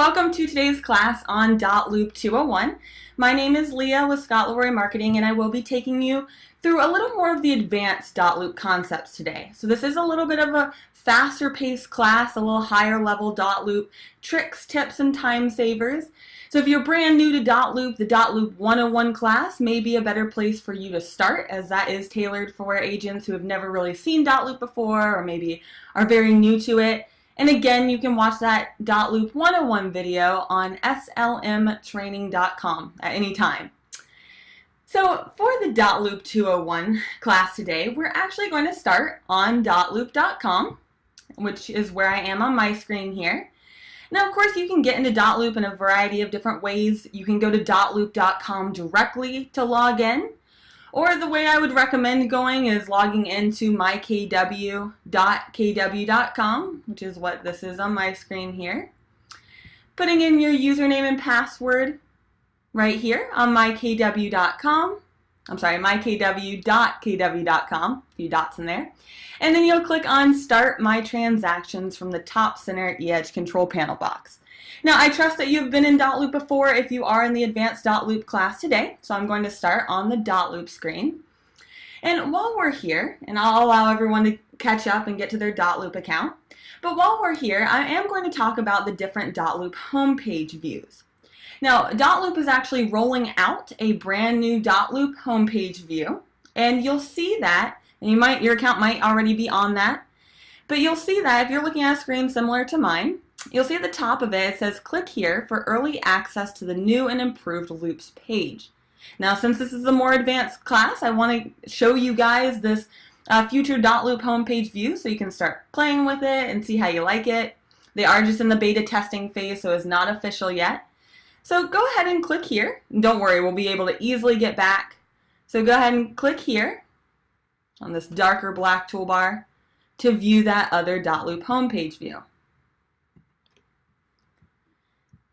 welcome to today's class on Dotloop 201. My name is Leah with Scott Leroy Marketing, and I will be taking you through a little more of the advanced Dotloop concepts today. So this is a little bit of a faster paced class, a little higher level Dotloop tricks, tips, and time savers. So if you're brand new to Dotloop, the Dotloop 101 class may be a better place for you to start, as that is tailored for agents who have never really seen Dotloop before or maybe are very new to it. And again, you can watch that Dotloop 101 video on slmtraining.com at any time. So for the Dotloop 201 class today, we're actually going to start on dotloop.com, which is where I am on my screen here. Now, of course, you can get into Dotloop in a variety of different ways. You can go to dotloop.com directly to log in. Or the way I would recommend going is logging into mykw.kw.com, which is what this is on my screen here. Putting in your username and password right here on mykw.com. I'm sorry, mykw.kw.com, a few dots in there. And then you'll click on Start My Transactions from the top center edge control panel box. Now, I trust that you've been in Dotloop before if you are in the advanced Dotloop class today. So I'm going to start on the Dotloop screen. And while we're here, and I'll allow everyone to catch up and get to their Dotloop account, but while we're here, I am going to talk about the different Dotloop homepage views. Now, Dotloop is actually rolling out a brand new Dotloop homepage view, and you'll see that, and your account might already be on that, but you'll see that if you're looking at a screen similar to mine, you'll see at the top of it, it says click here for early access to the new and improved Loops page. Now, since this is a more advanced class, I want to show you guys this future Dotloop homepage view so you can start playing with it and see how you like it. They are just in the beta testing phase, so it's not official yet. So go ahead and click here. And don't worry, we'll be able to easily get back. So go ahead and click here on this darker black toolbar to view that other Dotloop homepage view.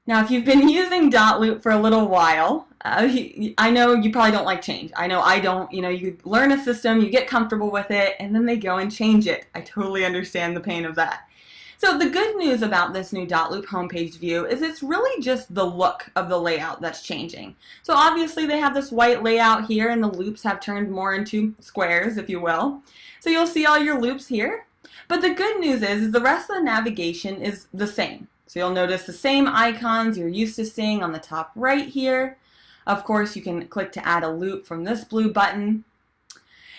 Now, if you've been using Dotloop for a little while, I know you probably don't like change. I know I don't. You know, you learn a system, you get comfortable with it, and then they go and change it. I totally understand the pain of that. So the good news about this new Dotloop homepage view is it's really just the look of the layout that's changing. So obviously they have this white layout here, and the loops have turned more into squares, if you will. So you'll see all your loops here. But the good news is the rest of the navigation is the same. So you'll notice the same icons you're used to seeing on the top right here. Of course, you can click to add a loop from this blue button.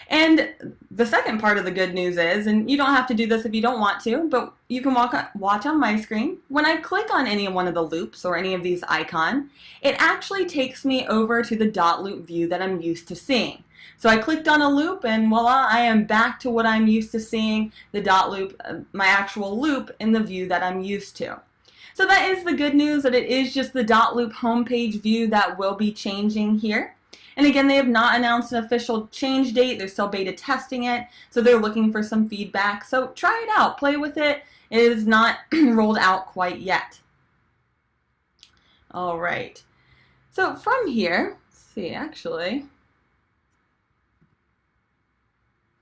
And the second part of the good news is, and you don't have to do this if you don't want to, but you can watch on my screen. When I click on any one of the loops or any of these icons, it actually takes me over to the Dotloop view that I'm used to seeing. So I clicked on a loop, and voila, I am back to what I'm used to seeing, the Dotloop, my actual loop in the view that I'm used to. So that is the good news, that it is just the Dotloop homepage view that will be changing here. And again, they have not announced an official change date. They're still beta testing it, so they're looking for some feedback. So try it out, play with it. It is not rolled out quite yet. All right. So from here, let's see, actually,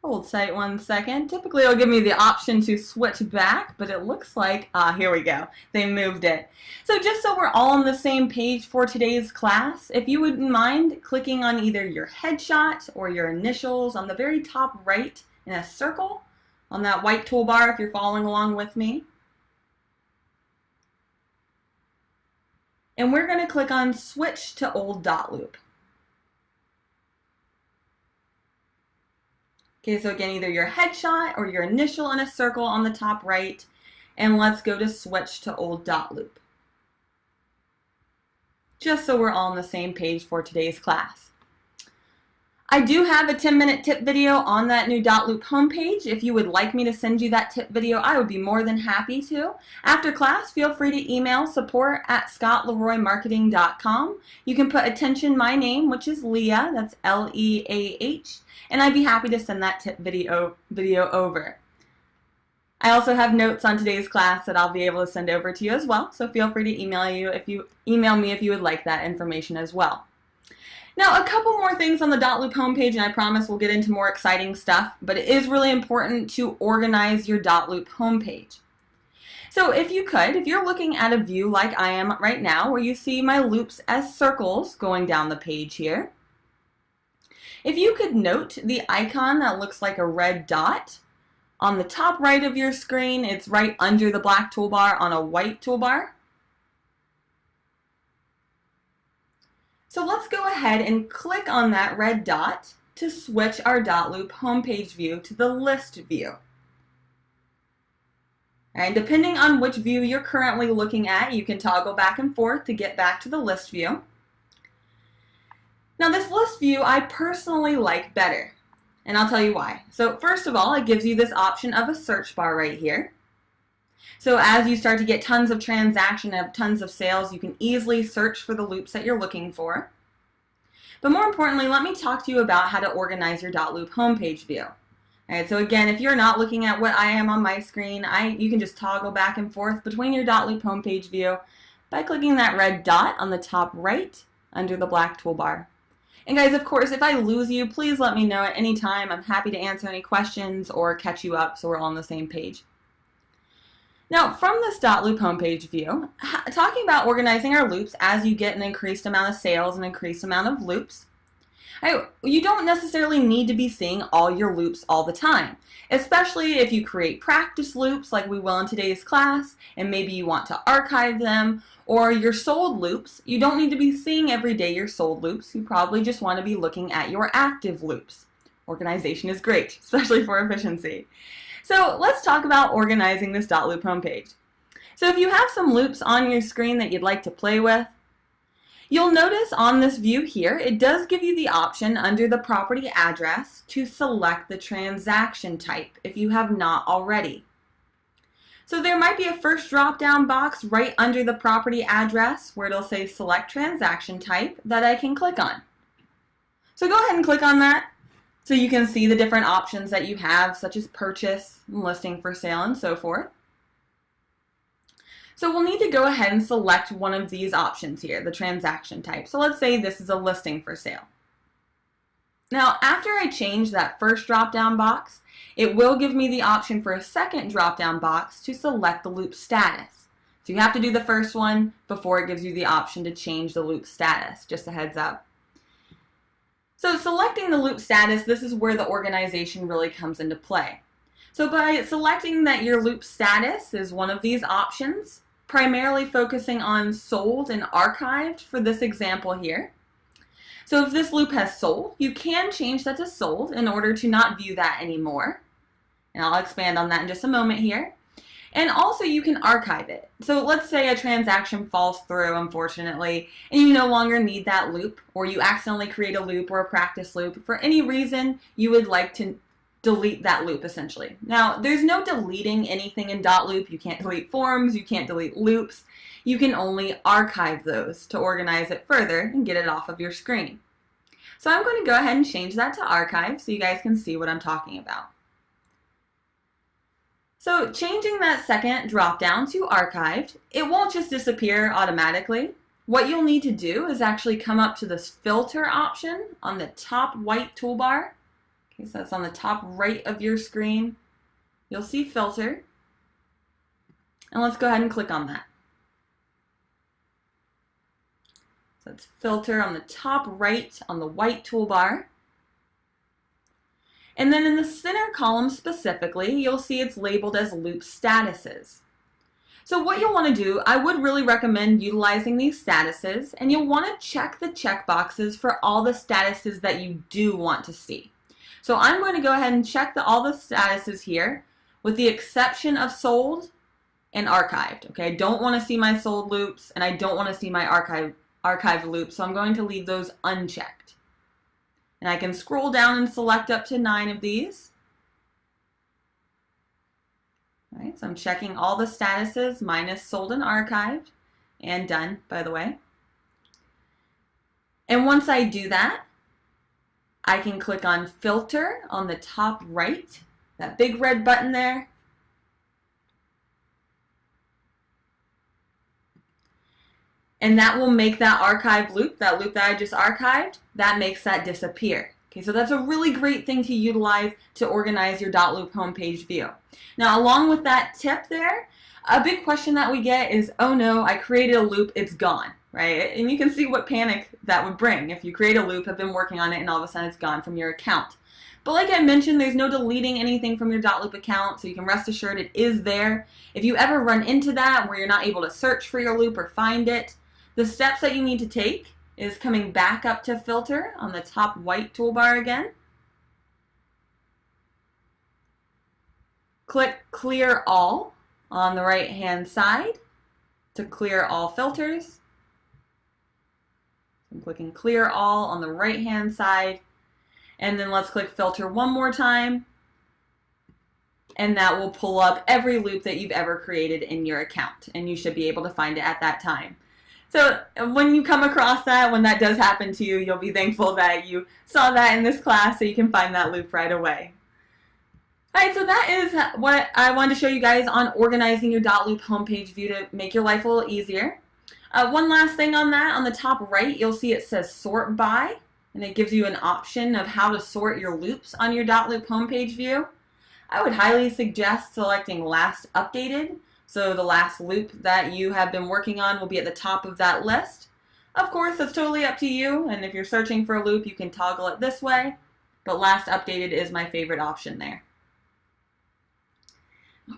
hold tight one second. Typically it'll give me the option to switch back, but it looks like, here we go. They moved it. So just so we're all on the same page for today's class, if you wouldn't mind clicking on either your headshot or your initials on the very top right in a circle on that white toolbar if you're following along with me. And we're going to click on Switch to Old Dotloop. Okay, so again, either your headshot or your initial in a circle on the top right, and let's go to Switch to Old Dotloop. Just so we're all on the same page for today's class. I do have a 10-minute tip video on that new Dotloop homepage. If you would like me to send you that tip video, I would be more than happy to. After class, feel free to email support@scottleroymarketing.com. You can put attention my name, which is Leah, that's L-E-A-H, and I'd be happy to send that tip video over. I also have notes on today's class that I'll be able to send over to you as well, so feel free to email me if you would like that information as well. Now, a couple more things on the Dotloop homepage, and I promise we'll get into more exciting stuff, but it is really important to organize your Dotloop homepage. So if you're looking at a view like I am right now, where you see my loops as circles going down the page here, if you could note the icon that looks like a red dot on the top right of your screen, it's right under the black toolbar on a white toolbar. So let's go ahead and click on that red dot to switch our Dotloop homepage view to the list view. And depending on which view you're currently looking at, you can toggle back and forth to get back to the list view. Now this list view I personally like better, and I'll tell you why. So first of all, it gives you this option of a search bar right here. So as you start to get tons of transactions and tons of sales, you can easily search for the loops that you're looking for. But more importantly, let me talk to you about how to organize your Dotloop homepage view. All right, so again, if you're not looking at what I am on my screen, you can just toggle back and forth between your Dotloop homepage view by clicking that red dot on the top right under the black toolbar. And guys, of course, if I lose you, please let me know at any time. I'm happy to answer any questions or catch you up so we're all on the same page. Now, from this Dotloop homepage view, talking about organizing our loops as you get an increased amount of sales, an increased amount of loops, you don't necessarily need to be seeing all your loops all the time, especially if you create practice loops like we will in today's class, and maybe you want to archive them, or your sold loops. You don't need to be seeing every day your sold loops. You probably just want to be looking at your active loops. Organization is great, especially for efficiency. So let's talk about organizing this Dotloop homepage. So if you have some loops on your screen that you'd like to play with, you'll notice on this view here, it does give you the option under the property address to select the transaction type if you have not already. So there might be a first drop-down box right under the property address where it'll say select transaction type that I can click on. So go ahead and click on that so you can see the different options that you have, such as purchase, listing for sale, and so forth. So we'll need to go ahead and select one of these options here, the transaction type. So let's say this is a listing for sale. Now, after I change that first drop-down box, it will give me the option for a second drop-down box to select the loop status. So you have to do the first one before it gives you the option to change the loop status, just a heads up. So selecting the loop status, this is where the organization really comes into play. So by selecting that your loop status is one of these options, primarily focusing on sold and archived for this example here. So if this loop has sold, you can change that to sold in order to not view that anymore. And I'll expand on that in just a moment here. And also you can archive it. So let's say a transaction falls through, unfortunately, and you no longer need that loop, or you accidentally create a loop or a practice loop. For any reason, you would like to delete that loop, essentially. Now, there's no deleting anything in Dotloop. You can't delete forms, you can't delete loops. You can only archive those to organize it further and get it off of your screen. So I'm going to go ahead and change that to archive so you guys can see what I'm talking about. So changing that second drop-down to archived, it won't just disappear automatically. What you'll need to do is actually come up to this filter option on the top white toolbar. Okay, so that's on the top right of your screen. You'll see filter. And let's go ahead and click on that. So it's filter on the top right on the white toolbar. And then in the center column specifically, you'll see it's labeled as loop statuses. So what you'll want to do, I would really recommend utilizing these statuses, and you'll want to check the checkboxes for all the statuses that you do want to see. So I'm going to go ahead and check all the statuses here, with the exception of sold and archived. Okay, I don't want to see my sold loops, and I don't want to see my archived loops, so I'm going to leave those unchecked. And I can scroll down and select up to 9 of these. All right, so I'm checking all the statuses minus sold and archived, and done, by the way. And once I do that, I can click on filter on the top right, that big red button there. And that will make that archive loop, that loop that I just archived, that makes that disappear. Okay, so that's a really great thing to utilize to organize your Dotloop homepage view. Now, along with that tip there, a big question that we get is, oh no, I created a loop, it's gone, right? And you can see what panic that would bring if you create a loop, have been working on it, and all of a sudden it's gone from your account. But like I mentioned, there's no deleting anything from your Dotloop account, so you can rest assured it is there. If you ever run into that where you're not able to search for your loop or find it, the steps that you need to take is coming back up to filter on the top white toolbar again. Click clear all on the right hand side to clear all filters. I'm clicking clear all on the right hand side, and then let's click filter one more time, and that will pull up every loop that you've ever created in your account, and you should be able to find it at that time. So when you come across that, when that does happen to you, you'll be thankful that you saw that in this class so you can find that loop right away. Alright, so that is what I wanted to show you guys on organizing your Dotloop homepage view to make your life a little easier. One last thing on that, on the top right, you'll see it says sort by, and it gives you an option of how to sort your loops on your Dotloop homepage view. I would highly suggest selecting last updated, so the last loop that you have been working on will be at the top of that list. Of course, that's totally up to you, and if you're searching for a loop, you can toggle it this way, but last updated is my favorite option there.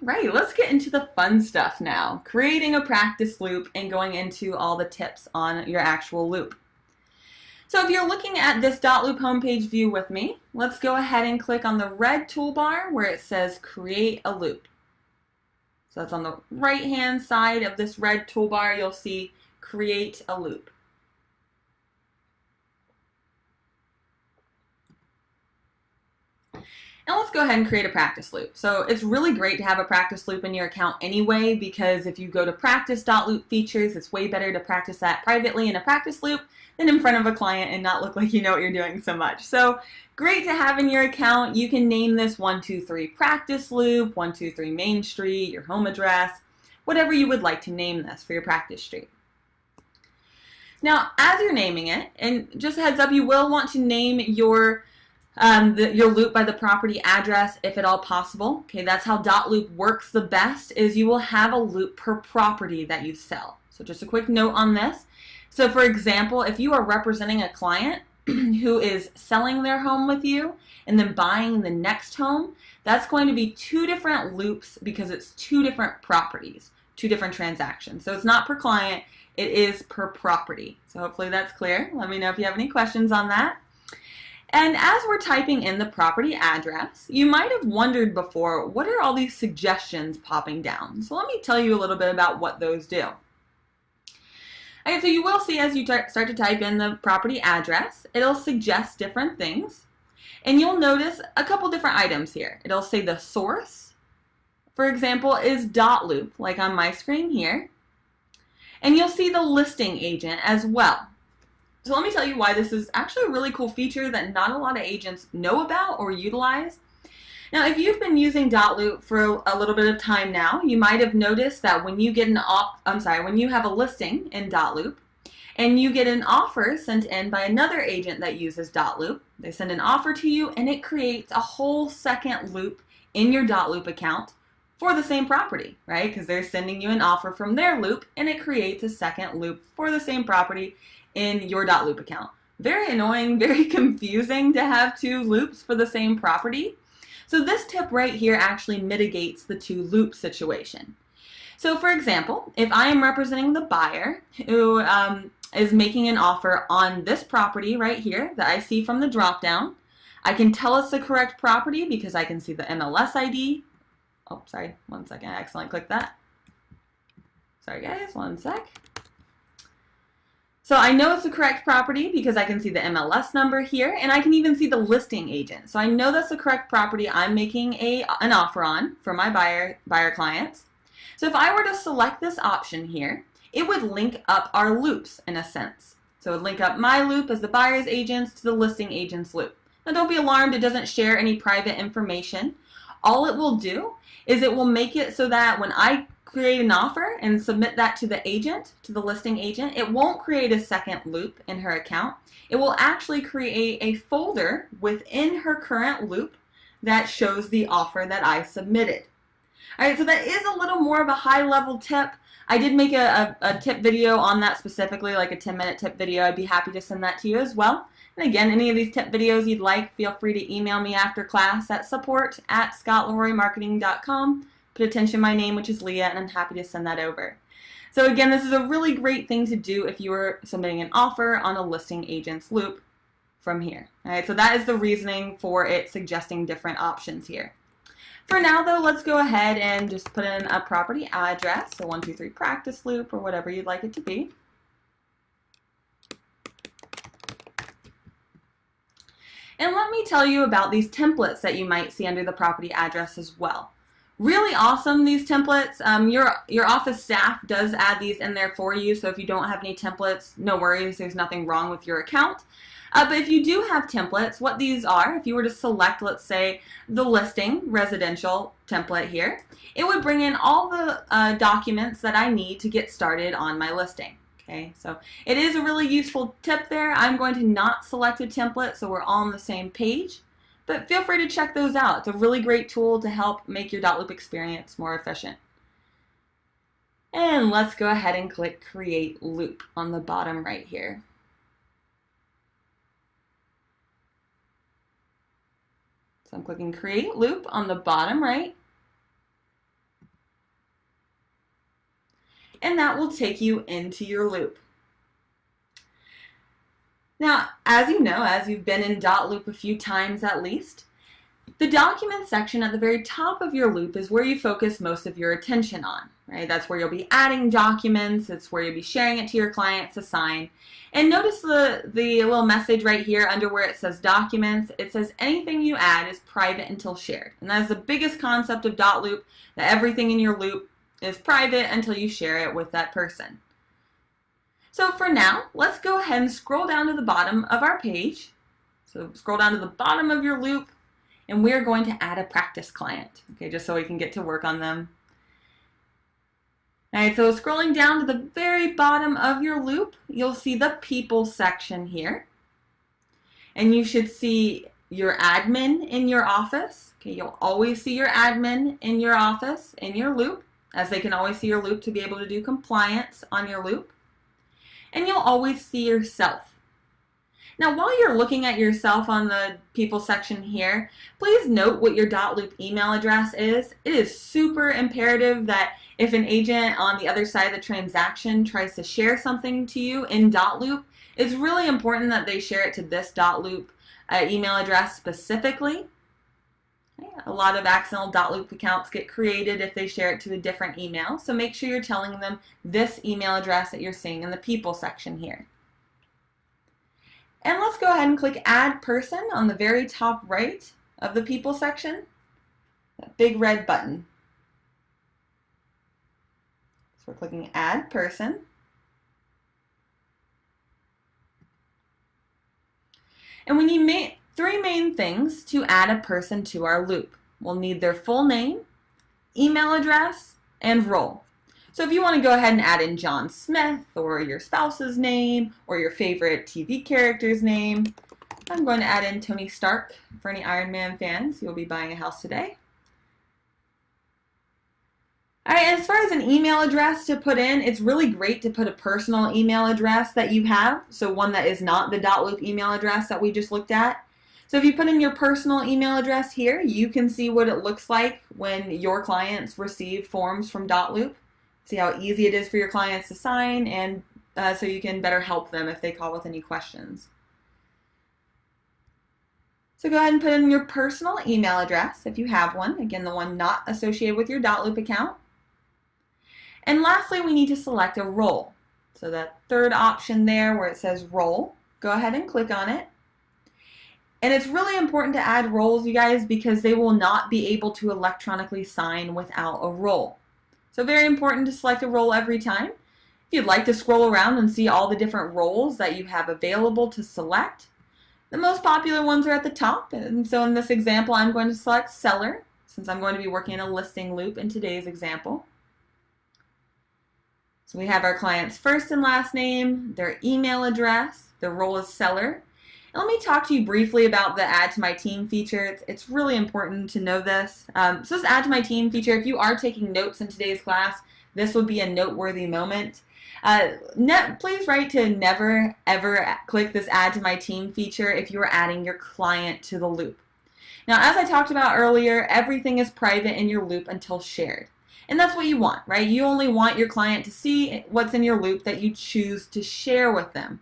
Alright, let's get into the fun stuff now, creating a practice loop and going into all the tips on your actual loop. So if you're looking at this Dotloop homepage view with me, let's go ahead and click on the red toolbar where it says create a loop. So that's on the right hand side of this red toolbar, you'll see create a loop. And let's go ahead and create a practice loop. So it's really great to have a practice loop in your account anyway, because if you go to practice.loop features, it's way better to practice that privately in a practice loop than in front of a client and not look like you know what you're doing so much. So great to have in your account. You can name this 123 practice loop, 123 Main Street, your home address, whatever you would like to name this for your practice street. Now, as you're naming it, and just a heads up, you will want to name your loop by the property address if at all possible. Okay, that's how Dotloop works the best, is you will have a loop per property that you sell. So just a quick note on this. So for example, if you are representing a client who is selling their home with you and then buying the next home, that's going to be two different loops because it's two different properties, two different transactions. So it's not per client, it is per property. So hopefully that's clear. Let me know if you have any questions on that. And as we're typing in the property address, you might have wondered before, what are all these suggestions popping down? So let me tell you a little bit about what those do. Okay, so you will see as you start to type in the property address, it'll suggest different things. And you'll notice a couple different items here. It'll say the source, for example, is Dotloop, like on my screen here. And you'll see the listing agent as well. So let me tell you why this is actually a really cool feature that not a lot of agents know about or utilize. Now, if you've been using Dotloop for a little bit of time now, you might have noticed that when you get when you have a listing in Dotloop and you get an offer sent in by another agent that uses Dotloop, they send an offer to you and it creates a whole second loop in your Dotloop account for the same property, right? Because they're sending you an offer from their loop and it creates a second loop for the same property in your Dotloop account. Very annoying, very confusing to have two loops for the same property. So this tip right here actually mitigates the two loop situation. So for example, if I am representing the buyer who is making an offer on this property right here that I see from the drop-down, I can tell it's the correct property because I can see the MLS ID. Oh, sorry, one second, I accidentally clicked that. Sorry guys, one sec. So I know it's the correct property because I can see the MLS number here, and I can even see the listing agent. So I know that's the correct property I'm making an offer on for my buyer clients. So if I were to select this option here, it would link up our loops in a sense. So it would link up my loop as the buyer's agents to the listing agent's loop. Now don't be alarmed, it doesn't share any private information. All it will do is it will make it so that when I create an offer and submit that to the agent, to the listing agent, it won't create a second loop in her account. It will actually create a folder within her current loop that shows the offer that I submitted. All right, so that is a little more of a high-level tip. I did make a tip video on that specifically, like a 10-minute tip video. I'd be happy to send that to you as well. And again, any of these tip videos you'd like, feel free to email me after class at support@scottleroymarketing.com. Put attention to my name, which is Leah, and I'm happy to send that over. So again, this is a really great thing to do if you are submitting an offer on a listing agent's loop from here. All right, so that is the reasoning for it suggesting different options here. For now, though, let's go ahead and just put in a property address, so 123 practice loop or whatever you'd like it to be. And let me tell you about these templates that you might see under the property address as well. Really awesome, these templates. Your office staff does add these in there for you, so if you don't have any templates, no worries, there's nothing wrong with your account. But if you do have templates, what these are, if you were to select, let's say, the listing residential template here, it would bring in all the documents that I need to get started on my listing. Okay, so it is a really useful tip there. I'm going to not select a template so we're all on the same page. But feel free to check those out. It's a really great tool to help make your Dotloop experience more efficient. And let's go ahead and click Create Loop on the bottom right here. So I'm clicking Create Loop on the bottom right. And that will take you into your loop. Now, as you know, as you've been in Dotloop a few times at least, the document section at the very top of your loop is where you focus most of your attention on, right? That's where you'll be adding documents. It's where you'll be sharing it to your clients to sign. And notice the little message right here under where it says documents. It says anything you add is private until shared. And that is the biggest concept of Dotloop, that everything in your loop is private until you share it with that person. So for now, let's go ahead and scroll down to the bottom of our page. So scroll down to the bottom of your loop, and we're going to add a practice client, okay, just so we can get to work on them. All right, so scrolling down to the very bottom of your loop, you'll see the people section here. And you should see your admin in your office. Okay, you'll always see your admin in your office, in your loop, as they can always see your loop to be able to do compliance on your loop. And you'll always see yourself. Now, while you're looking at yourself on the people section here, please note what your Dotloop email address is. It is super imperative that if an agent on the other side of the transaction tries to share something to you in Dotloop, it's really important that they share it to this Dotloop email address specifically. A lot of accidental Dotloop accounts get created if they share it to a different email, so make sure you're telling them this email address that you're seeing in the people section here. And let's go ahead and click Add Person on the very top right of the people section, that big red button. So we're clicking Add Person. And we need three main things to add a person to our loop. We'll need their full name, email address, and role. So if you want to go ahead and add in John Smith or your spouse's name or your favorite TV character's name, I'm going to add in Tony Stark for any Iron Man fans who will be buying a house today. All right, as far as an email address to put in, it's really great to put a personal email address that you have, so one that is not the Dotloop email address that we just looked at. So if you put in your personal email address here, you can see what it looks like when your clients receive forms from Dotloop. See how easy it is for your clients to sign, and so you can better help them if they call with any questions. So go ahead and put in your personal email address if you have one. Again, the one not associated with your Dotloop account. And lastly, we need to select a role. So that third option there where it says role, go ahead and click on it. And it's really important to add roles, you guys, because they will not be able to electronically sign without a role. So very important to select a role every time. If you'd like to scroll around and see all the different roles that you have available to select, the most popular ones are at the top. And so in this example, I'm going to select seller, since I'm going to be working in a listing loop in today's example. So we have our client's first and last name, their email address, their role as seller. And let me talk to you briefly about the Add to My Team feature. It's really important to know this. So this Add to My Team feature, if you are taking notes in today's class, this would be a noteworthy moment. Please write to never ever click this Add to My Team feature if you are adding your client to the loop. Now, as I talked about earlier, everything is private in your loop until shared. And that's what you want, right? You only want your client to see what's in your loop that you choose to share with them.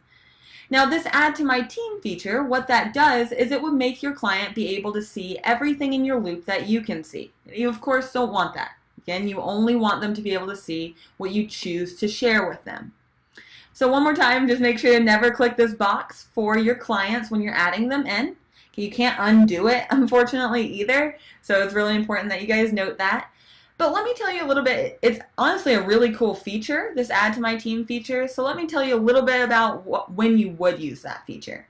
Now, this Add to My Team feature, what that does is it would make your client be able to see everything in your loop that you can see. You, of course, don't want that. Again, you only want them to be able to see what you choose to share with them. So one more time, just make sure to never click this box for your clients when you're adding them in. You can't undo it, unfortunately, either. So it's really important that you guys note that. But let me tell you a little bit, it's honestly a really cool feature, this Add to My Team feature. So let me tell you a little bit about when you would use that feature.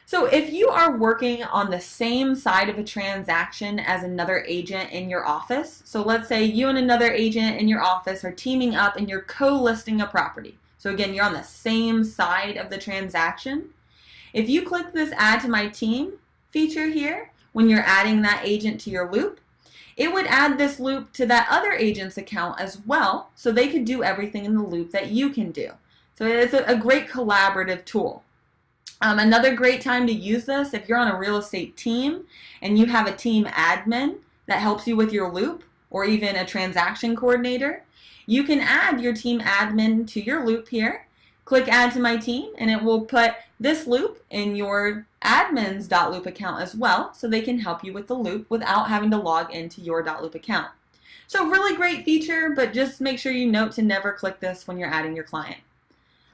So if you are working on the same side of a transaction as another agent in your office, so let's say you and another agent in your office are teaming up and you're co-listing a property. So again, you're on the same side of the transaction. If you click this Add to My Team feature here, when you're adding that agent to your loop, it would add this loop to that other agent's account as well, so they could do everything in the loop that you can do. So it's a great collaborative tool. Another great time to use this, if you're on a real estate team and you have a team admin that helps you with your loop, or even a transaction coordinator, you can add your team admin to your loop here. Click Add to My Team, and it will put this loop in your admin's Dotloop account as well, so they can help you with the loop without having to log into your Dotloop account. So really great feature, but just make sure you note to never click this when you're adding your client.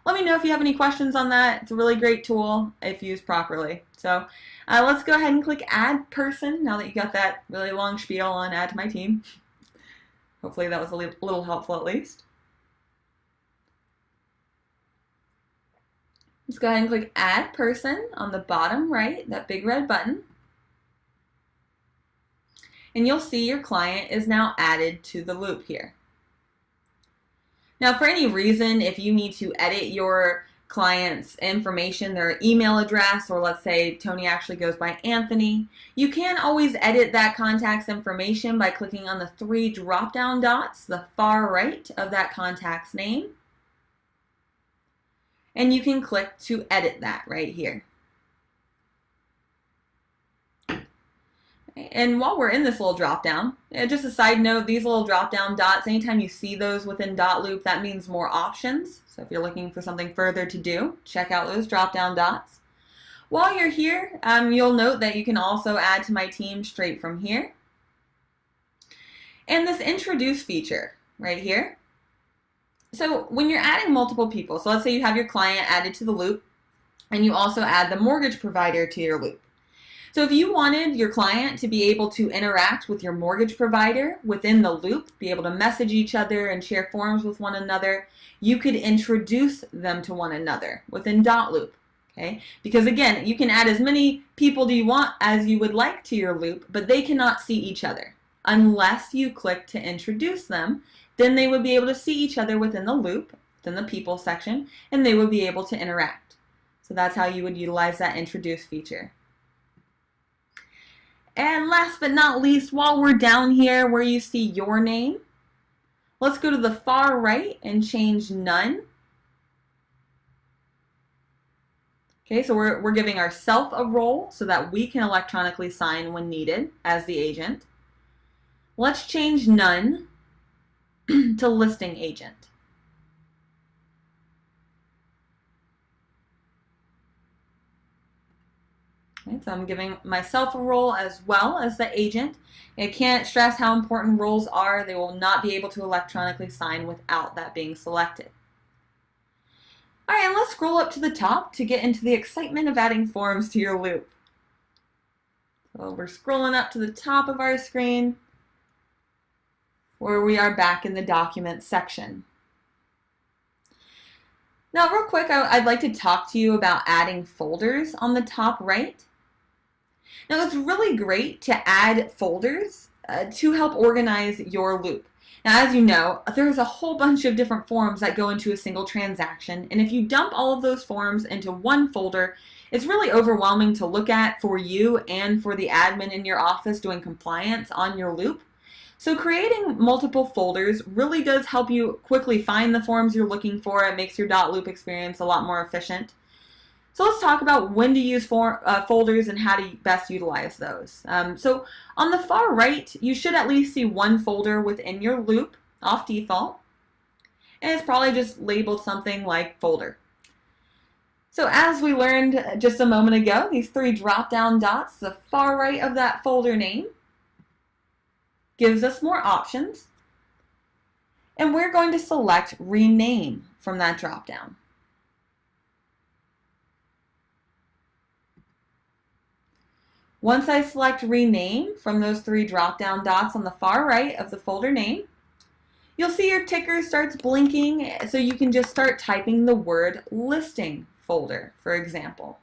Let me know if you have any questions on that. It's a really great tool if used properly. So let's go ahead and click Add Person now that you got that really long spiel on Add to My Team. Hopefully that was a little helpful at least. Let's go ahead and click Add Person on the bottom right, that big red button. And you'll see your client is now added to the loop here. Now, for any reason, if you need to edit your client's information, their email address, or let's say Tony actually goes by Anthony, you can always edit that contact's information by clicking on the 3 drop-down dots, the far right of that contact's name. And you can click to edit that right here. And while we're in this little drop down, just a side note, these little drop down dots, anytime you see those within Dotloop, that means more options. So if you're looking for something further to do, check out those drop down dots. While you're here, you'll note that you can also add to my team straight from here. And this introduce feature right here. So when you're adding multiple people, so let's say you have your client added to the loop, and you also add the mortgage provider to your loop. So if you wanted your client to be able to interact with your mortgage provider within the loop, be able to message each other and share forms with one another, you could introduce them to one another within Dotloop. Okay? Because again, you can add as many people as you would like to your loop, but they cannot see each other unless you click to introduce them. Then they would be able to see each other within the loop, within the people section, and they would be able to interact. So that's how you would utilize that introduce feature. And last but not least, while we're down here where you see your name, let's go to the far right and change none. Okay, so we're giving ourselves a role so that we can electronically sign when needed as the agent. Let's change none to listing agent. Okay, so I'm giving myself a role as well as the agent. I can't stress how important roles are. They will not be able to electronically sign without that being selected. All right, and let's scroll up to the top to get into the excitement of adding forms to your loop. So we're scrolling up to the top of our screen, where we are back in the Documents section. Now, real quick, I'd like to talk to you about adding folders on the top right. Now, it's really great to add folders to help organize your loop. Now, as you know, there's a whole bunch of different forms that go into a single transaction, and if you dump all of those forms into one folder, it's really overwhelming to look at for you and for the admin in your office doing compliance on your loop. So creating multiple folders really does help you quickly find the forms you're looking for. It makes your Dotloop experience a lot more efficient. So let's talk about when to use folders and how to best utilize those. So on the far right, you should at least see one folder within your loop off default. And it's probably just labeled something like folder. So as we learned just a moment ago, these three drop-down dots, the far right of that folder name, gives us more options. And we're going to select rename from that drop-down. Once I select rename from those three drop-down dots on the far right of the folder name, you'll see your ticker starts blinking, so you can just start typing the word listing folder, for example.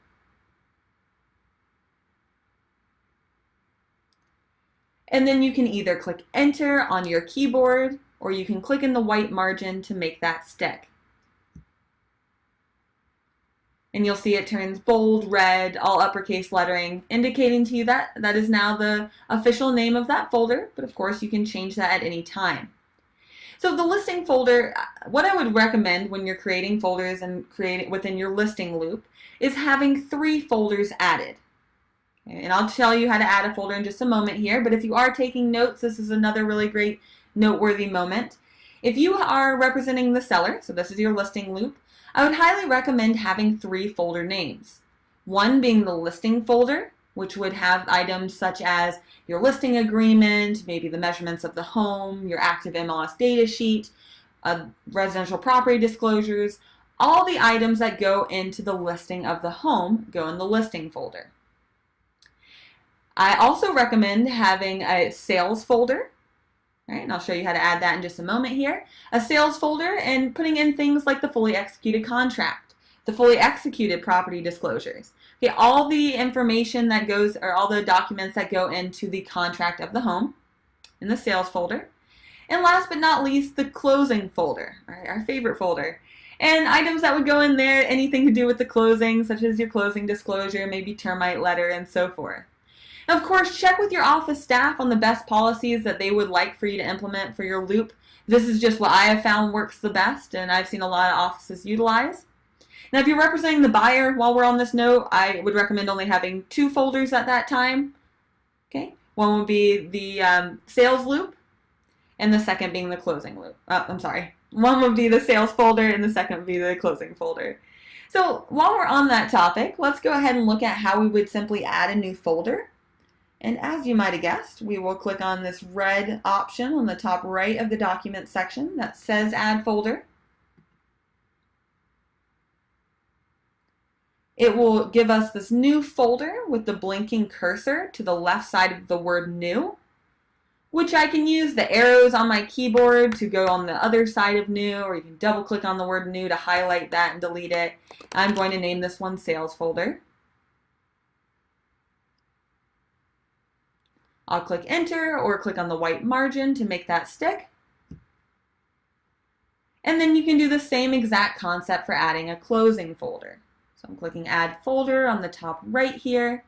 And then you can either click enter on your keyboard, or you can click in the white margin to make that stick. And you'll see it turns bold, red, all uppercase lettering, indicating to you that that is now the official name of that folder, but of course you can change that at any time. So the listing folder, what I would recommend when you're creating folders and creating within your listing loop is having 3 folders added. And I'll tell you how to add a folder in just a moment here, but if you are taking notes, this is another really great noteworthy moment. If you are representing the seller, so this is your listing loop, I would highly recommend having 3 folder names. One being the listing folder, which would have items such as your listing agreement, maybe the measurements of the home, your active MLS data sheet, residential property disclosures. All the items that go into the listing of the home go in the listing folder. I also recommend having a sales folder. All right, and I'll show you how to add that in just a moment here. A sales folder and putting in things like the fully executed contract, the fully executed property disclosures. Okay, all the information that goes, or all the documents that go into the contract of the home in the sales folder. And last but not least, the closing folder, our favorite folder. And items that would go in there, anything to do with the closing, such as your closing disclosure, maybe termite letter, and so forth. Of course, check with your office staff on the best policies that they would like for you to implement for your loop. This is just what I have found works the best, and I've seen a lot of offices utilize. Now, if you're representing the buyer, while we're on this note, I would recommend only having 2 folders at that time. Okay, one would be the sales loop, and the second being the closing loop. One would be the sales folder, and the second would be the closing folder. So while we're on that topic, let's go ahead and look at how we would simply add a new folder. And as you might have guessed, we will click on this red option on the top right of the document section that says Add Folder. It will give us this new folder with the blinking cursor to the left side of the word New, which I can use the arrows on my keyboard to go on the other side of New, or you can double click on the word New to highlight that and delete it. I'm going to name this one Sales Folder. I'll click enter or click on the white margin to make that stick. And then you can do the same exact concept for adding a closing folder. So I'm clicking add folder on the top right here.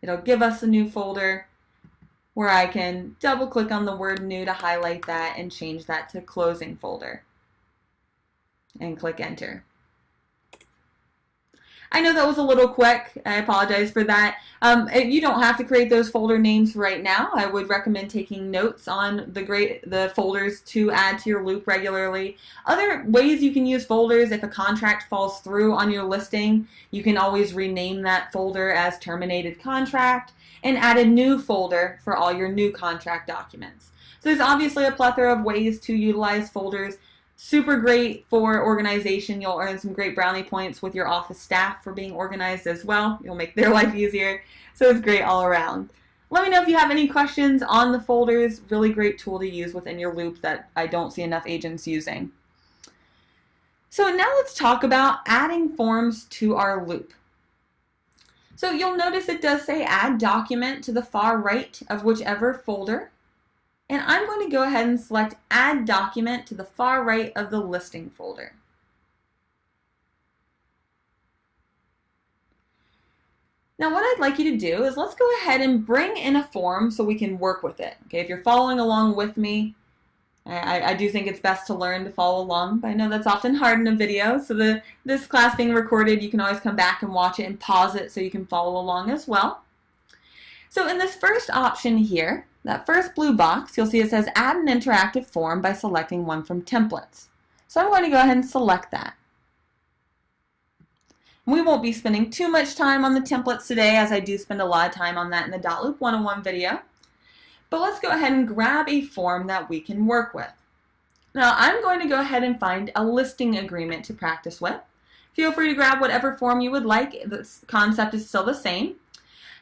It'll give us a new folder where I can double click on the word new to highlight that and change that to closing folder. And click enter. I know that was a little quick. I apologize for that. You don't have to create those folder names right now. I would recommend taking notes on the folders to add to your loop regularly. Other ways you can use folders, if a contract falls through on your listing, you can always rename that folder as terminated contract and add a new folder for all your new contract documents. So there's obviously a plethora of ways to utilize folders. Super great for organization. You'll earn some great brownie points with your office staff for being organized as well. You'll make their life easier. So it's great all around. Let me know if you have any questions on the folders. Really great tool to use within your loop that I don't see enough agents using. So now let's talk about adding forms to our loop. So you'll notice it does say add document to the far right of whichever folder. And I'm going to go ahead and select Add Document to the far right of the listing folder. Now what I'd like you to do is let's go ahead and bring in a form so we can work with it. Okay, if you're following along with me, I do think it's best to learn to follow along, but I know that's often hard in a video, so this class being recorded, you can always come back and watch it and pause it so you can follow along as well. So in this first option here, that first blue box, you'll see it says Add an interactive form by selecting one from templates. So I'm going to go ahead and select that. We won't be spending too much time on the templates today, as I do spend a lot of time on that in the Dotloop 101 video. But let's go ahead and grab a form that we can work with. Now I'm going to go ahead and find a listing agreement to practice with. Feel free to grab whatever form you would like. The concept is still the same.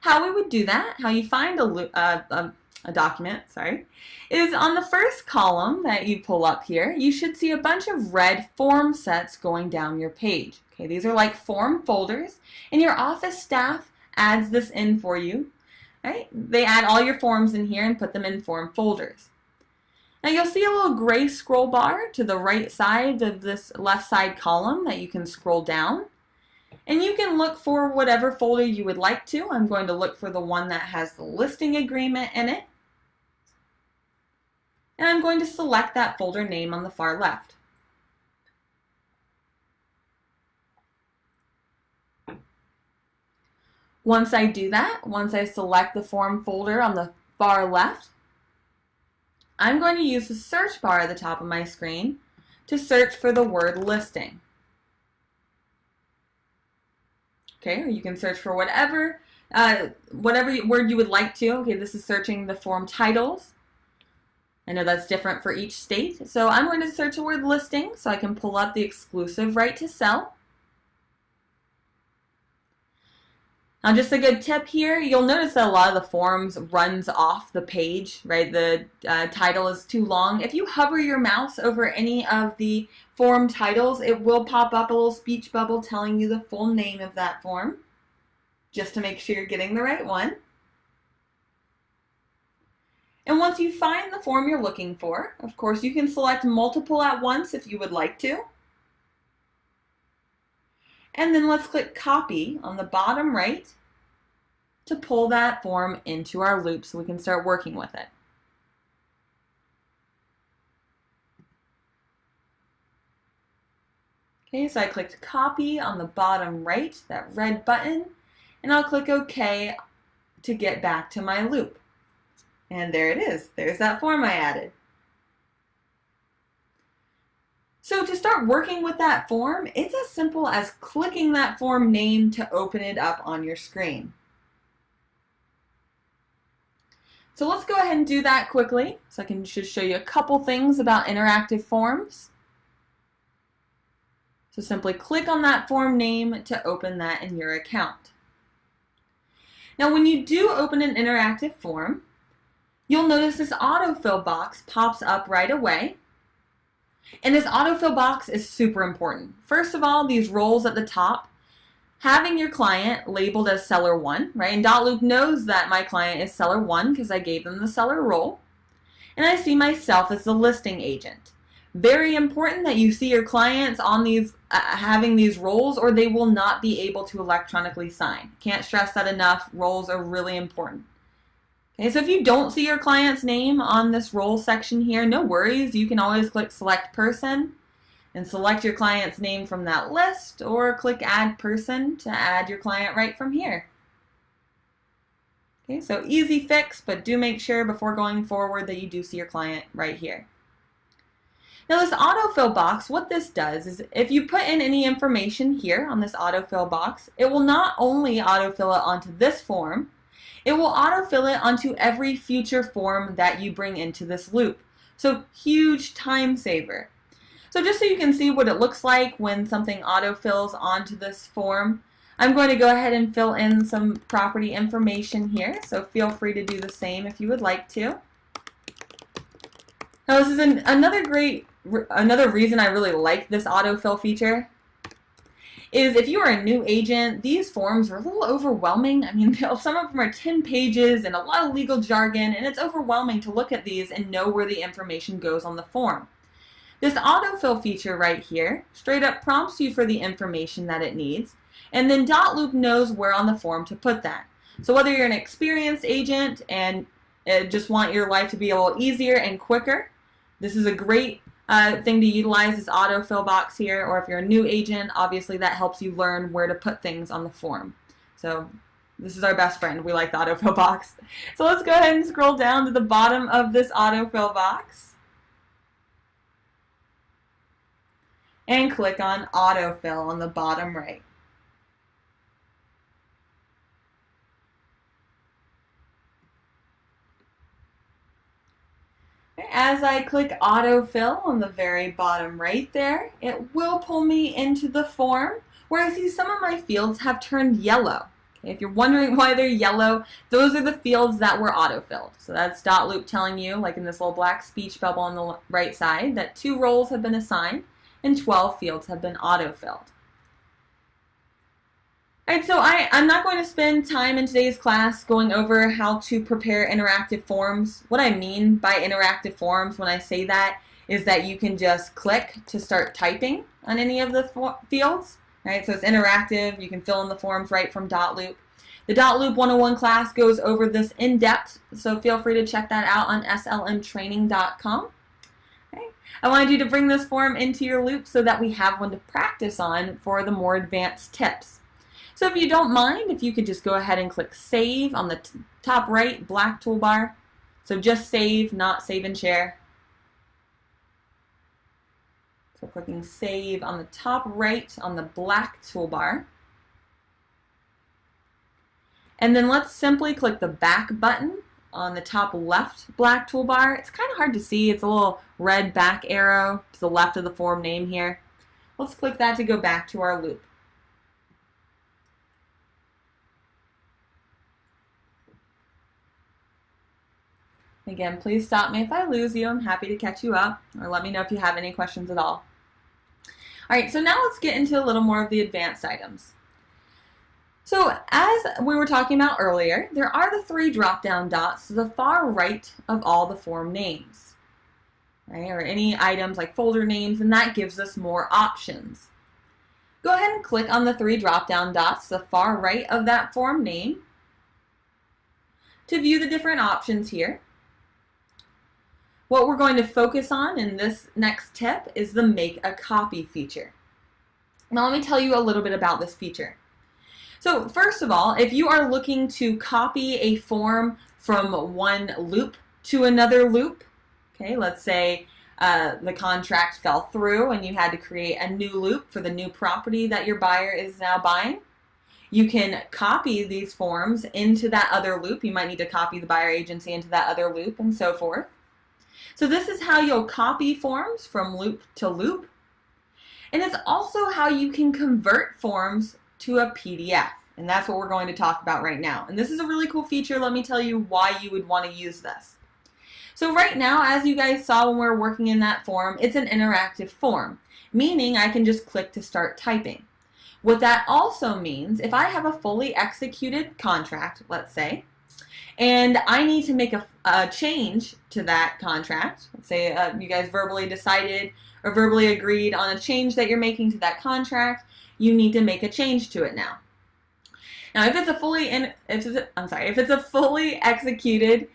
How we would do that, how you find a document, is on the first column that you pull up here, you should see a bunch of red form sets going down your page. Okay, these are like form folders, and your office staff adds this in for you. Right? They add all your forms in here and put them in form folders. Now you'll see a little gray scroll bar to the right side of this left side column that you can scroll down. And you can look for whatever folder you would like to. I'm going to look for the one that has the listing agreement in it. And I'm going to select that folder name on the far left. Once I do that, once I select the form folder on the far left, I'm going to use the search bar at the top of my screen to search for the word listing. Okay, or you can search for whatever word you would like to. Okay, this is searching the form titles. I know that's different for each state. So I'm going to search the word listing so I can pull up the exclusive right to sell. Now just a good tip here, you'll notice that a lot of the forms runs off the page, right? The title is too long. If you hover your mouse over any of the form titles, it will pop up a little speech bubble telling you the full name of that form, just to make sure you're getting the right one. And once you find the form you're looking for, of course, you can select multiple at once if you would like to. And then let's click Copy on the bottom right to pull that form into our loop so we can start working with it. Okay, so I clicked Copy on the bottom right, that red button, and I'll click OK to get back to my loop. And there it is. There's that form I added. So to start working with that form, it's as simple as clicking that form name to open it up on your screen. So let's go ahead and do that quickly so I can just show you a couple things about interactive forms. So simply click on that form name to open that in your account. Now when you do open an interactive form, you'll notice this autofill box pops up right away. And this autofill box is super important. First of all, these roles at the top, having your client labeled as seller 1, right? And Dotloop knows that my client is seller 1 because I gave them the seller role. And I see myself as the listing agent. Very important that you see your clients on these having these roles, or they will not be able to electronically sign. Can't stress that enough. Roles are really important. Okay, so if you don't see your client's name on this role section here, no worries. You can always click Select Person and select your client's name from that list, or click Add Person to add your client right from here. Okay, so easy fix, but do make sure before going forward that you do see your client right here. Now this autofill box, what this does is if you put in any information here on this autofill box, it will not only autofill it onto this form, it will autofill it onto every future form that you bring into this loop. So huge time saver. So just so you can see what it looks like when something autofills onto this form, I'm going to go ahead and fill in some property information here. So feel free to do the same if you would like to. Now this is another reason I really like this autofill feature is if you are a new agent, these forms are a little overwhelming. I mean, some of them are 10 pages and a lot of legal jargon, and it's overwhelming to look at these and know where the information goes on the form. This autofill feature right here straight up prompts you for the information that it needs, and then Dotloop knows where on the form to put that. So whether you're an experienced agent and just want your life to be a little easier and quicker, this is a great thing to utilize, this autofill box here. Or if you're a new agent, obviously that helps you learn where to put things on the form. So this is our best friend. We like the autofill box. So let's go ahead and scroll down to the bottom of this autofill box and click on autofill on the bottom right. As I click autofill on the very bottom right there, it will pull me into the form where I see some of my fields have turned yellow. Okay, if you're wondering why they're yellow, those are the fields that were autofilled. So that's Dotloop telling you, like in this little black speech bubble on the right side, that 2 roles have been assigned and 12 fields have been autofilled. Alright, so I'm not going to spend time in today's class going over how to prepare interactive forms. What I mean by interactive forms when I say that is that you can just click to start typing on any of the fields. Right, so it's interactive. You can fill in the forms right from Dotloop. The Dotloop 101 class goes over this in depth, so feel free to check that out on slmtraining.com. Okay. I wanted you to bring this form into your loop so that we have one to practice on for the more advanced tips. So if you don't mind, if you could just go ahead and click Save on the top right black toolbar. So just save, not save and share. So clicking Save on the top right on the black toolbar. And then let's simply click the back button on the top left black toolbar. It's kind of hard to see. It's a little red back arrow to the left of the form name here. Let's click that to go back to our loop. Again, please stop me if I lose you. I'm happy to catch you up, or let me know if you have any questions at all. Alright, so now let's get into a little more of the advanced items. So as we were talking about earlier, there are the 3 drop-down dots to the far right of all the form names, right? Or any items like folder names, and that gives us more options. Go ahead and click on the 3 drop-down dots to the far right of that form name to view the different options here. What we're going to focus on in this next tip is the Make a Copy feature. Now let me tell you a little bit about this feature. So first of all, if you are looking to copy a form from one loop to another loop, okay, let's say the contract fell through and you had to create a new loop for the new property that your buyer is now buying, you can copy these forms into that other loop. You might need to copy the buyer agency into that other loop and so forth. So this is how you'll copy forms from loop to loop. And it's also how you can convert forms to a PDF. And that's what we're going to talk about right now. And this is a really cool feature. Let me tell you why you would want to use this. So right now, as you guys saw when we were working in that form, it's an interactive form, meaning I can just click to start typing. What that also means, if I have a fully executed contract, let's say, and I need to make a change to that contract. Let's say you guys verbally decided or verbally agreed on a change that you're making to that contract. You need to make a change to it now. Now, if it's a fully executed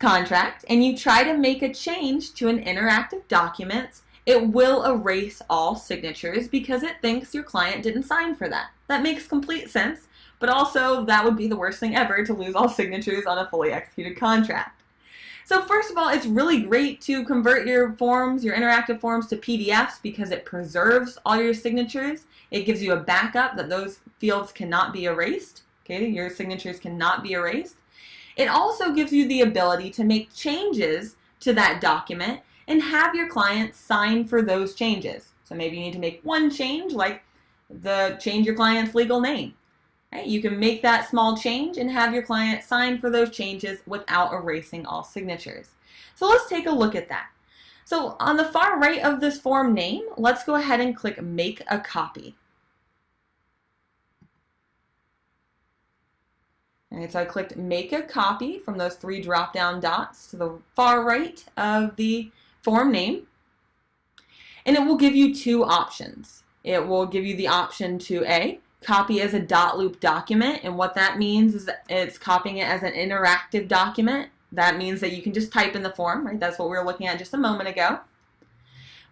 contract and you try to make a change to an interactive document, it will erase all signatures because it thinks your client didn't sign for that. That makes complete sense. But also, that would be the worst thing ever, to lose all signatures on a fully executed contract. So first of all, it's really great to convert your forms, your interactive forms, to PDFs because it preserves all your signatures. It gives you a backup that those fields cannot be erased. Okay, your signatures cannot be erased. It also gives you the ability to make changes to that document and have your client sign for those changes. So maybe you need to make one change, like change your client's legal name. You can make that small change and have your client sign for those changes without erasing all signatures. So let's take a look at that. So on the far right of this form name, let's go ahead and click Make a Copy. All right, so I clicked make a copy from those 3 drop-down dots to the far right of the form name. And it will give you 2 options. It will give you the option to A, copy as a Dotloop document, and what that means is it's copying it as an interactive document. That means that you can just type in the form, right? That's what we were looking at just a moment ago.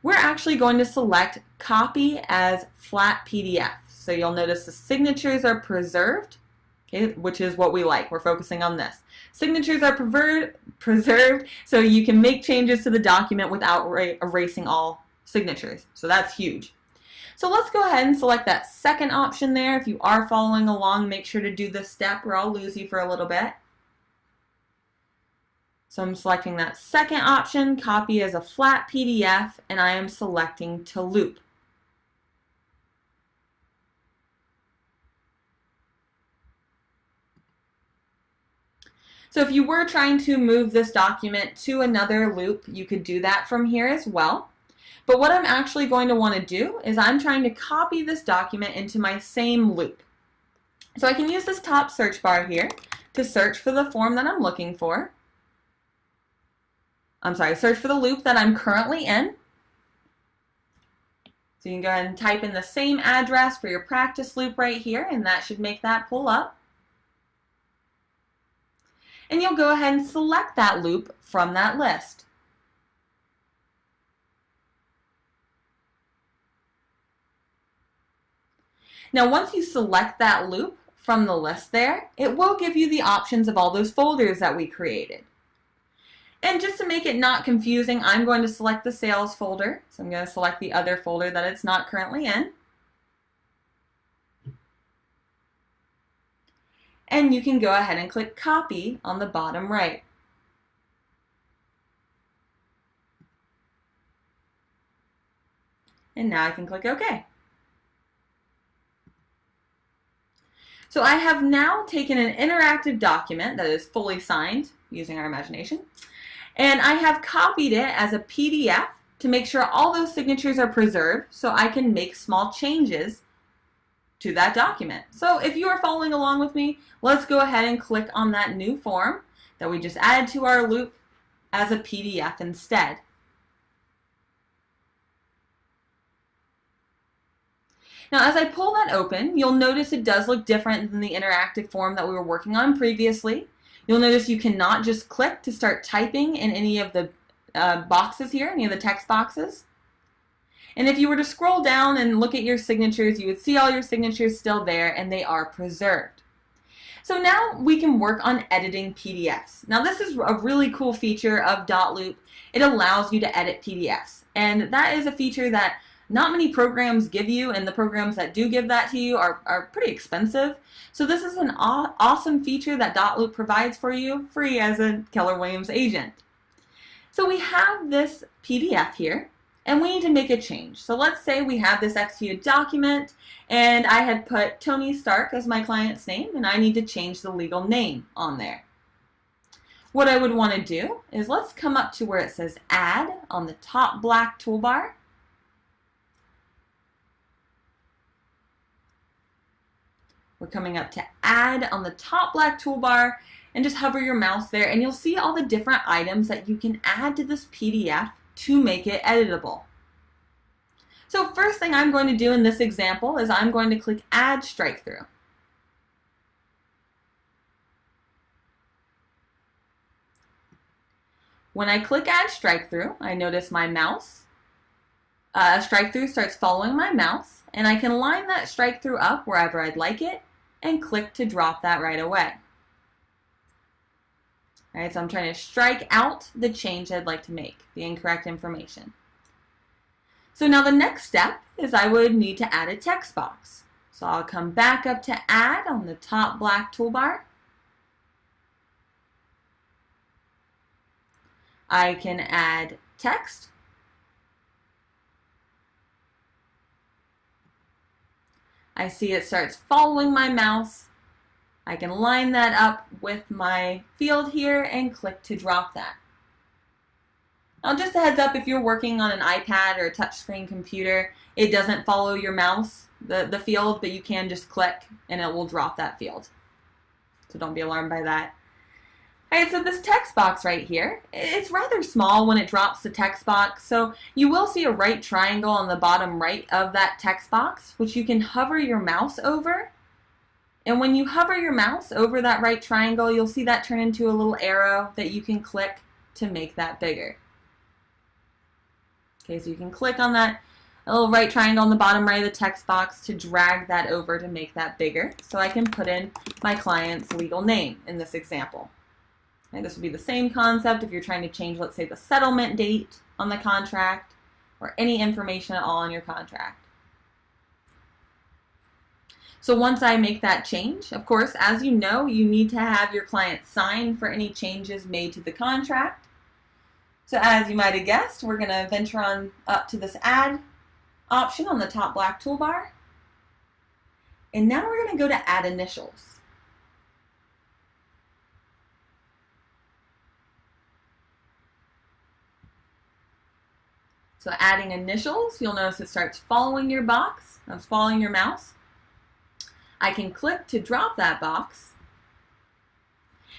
We're actually going to select copy as flat PDF. So you'll notice the signatures are preserved, okay, which is what we like. We're focusing on this. Signatures are preserved so you can make changes to the document without erasing all signatures. So that's huge. So let's go ahead and select that second option there. If you are following along, make sure to do this step or I'll lose you for a little bit. So I'm selecting that second option, copy as a flat PDF, and I am selecting to loop. So if you were trying to move this document to another loop, you could do that from here as well. But what I'm actually going to want to do is I'm trying to copy this document into my same loop. So I can use this top search bar here to search for the form that I'm looking for. Search for the loop that I'm currently in. So you can go ahead and type in the same address for your practice loop right here, and that should make that pull up. And you'll go ahead and select that loop from that list. Now once you select that loop from the list there, it will give you the options of all those folders that we created. And just to make it not confusing, I'm going to select the sales folder. So I'm going to select the other folder that it's not currently in. And you can go ahead and click copy on the bottom right. And now I can click OK. So I have now taken an interactive document that is fully signed using our imagination, and I have copied it as a PDF to make sure all those signatures are preserved so I can make small changes to that document. So if you are following along with me, let's go ahead and click on that new form that we just added to our loop as a PDF instead. Now as I pull that open, you'll notice it does look different than the interactive form that we were working on previously. You'll notice you cannot just click to start typing in any of the boxes here, any of the text boxes. And if you were to scroll down and look at your signatures, you would see all your signatures still there and they are preserved. So now we can work on editing PDFs. Now this is a really cool feature of Dotloop. It allows you to edit PDFs. And that is a feature that not many programs give you, and the programs that do give that to you are pretty expensive. So this is an awesome feature that Dotloop provides for you, free as a Keller Williams agent. So we have this PDF here, and we need to make a change. So let's say we have this executed document, and I had put Tony Stark as my client's name, and I need to change the legal name on there. What I would want to do is let's come up to where it says Add on the top black toolbar. We're coming up to Add on the top black toolbar, and just hover your mouse there and you'll see all the different items that you can add to this PDF to make it editable. So first thing I'm going to do in this example is I'm going to click Add Strike Through. When I click Add Strike Through, I notice my mouse strike through starts following my mouse, and I can line that strike through up wherever I'd like it and click to drop that right away. All right, so I'm trying to strike out the change I'd like to make, the incorrect information. So now the next step is I would need to add a text box. So I'll come back up to Add on the top black toolbar. I can add text. I see it starts following my mouse. I can line that up with my field here and click to drop that. Now just a heads up, if you're working on an iPad or a touchscreen computer, it doesn't follow your mouse, the field, but you can just click and it will drop that field. so don't be alarmed by that. Alright, so this text box right here, it's rather small when it drops the text box, so you will see a right triangle on the bottom right of that text box, which you can hover your mouse over. And when you hover your mouse over that right triangle, you'll see that turn into a little arrow that you can click to make that bigger. Okay, so you can click on that little right triangle on the bottom right of the text box to drag that over to make that bigger. So I can put in my client's legal name in this example. Okay, this would be the same concept if you're trying to change, let's say, the settlement date on the contract or any information at all on your contract. So once I make that change, of course, as you know, you need to have your client sign for any changes made to the contract. So as you might have guessed, we're going to venture on up to this Add option on the top black toolbar. And now we're going to go to Add Initials. So adding initials, you'll notice it starts following your box. It's following your mouse. I can click to drop that box.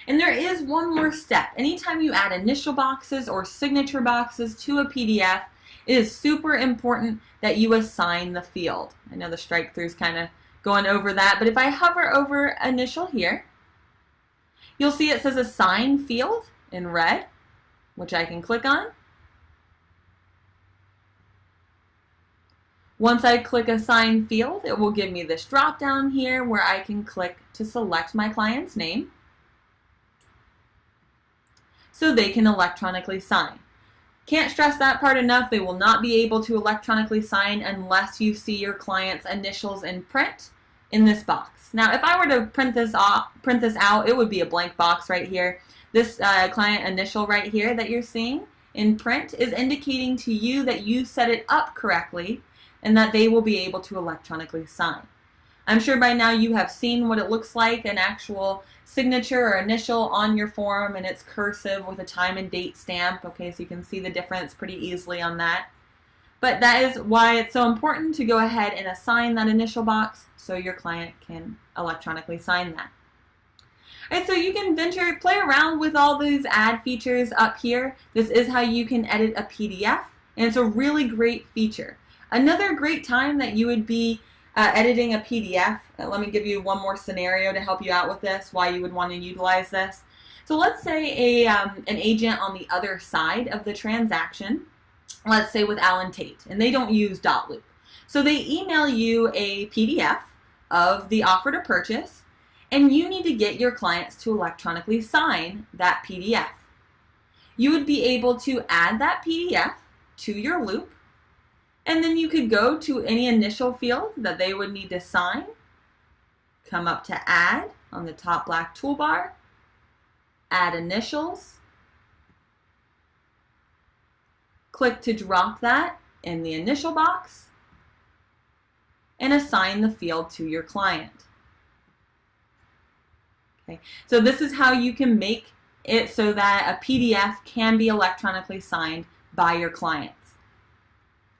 And there is one more step. Anytime you add initial boxes or signature boxes to a PDF, it is super important that you assign the field. I know the strike through is kind of going over that, but if I hover over initial here, you'll see it says assign field in red, which I can click on. Once I click Assign Field, it will give me this drop down here where I can click to select my client's name so they can electronically sign. Can't stress that part enough. They will not be able to electronically sign unless you see your client's initials in print in this box. Now, if I were to print this out, it would be a blank box right here. This client initial right here that you're seeing in print is indicating to you that you set it up correctly and that they will be able to electronically sign. I'm sure by now you have seen what it looks like, an actual signature or initial on your form, and it's cursive with a time and date stamp. Okay, so you can see the difference pretty easily on that. But that is why it's so important to go ahead and assign that initial box so your client can electronically sign that. Alright, so you can play around with all these add features up here. This is how you can edit a PDF, and it's a really great feature. Another great time that you would be editing a PDF, let me give you one more scenario to help you out with this, why you would want to utilize this. So let's say an agent on the other side of the transaction, let's say with Allen Tate, and they don't use Dotloop. So they email you a PDF of the offer to purchase, and you need to get your clients to electronically sign that PDF. You would be able to add that PDF to your loop, and then you could go to any initial field that they would need to sign, come up to Add on the top black toolbar, Add Initials, click to drop that in the initial box, and assign the field to your client. Okay, so this is how you can make it so that a PDF can be electronically signed by your clients.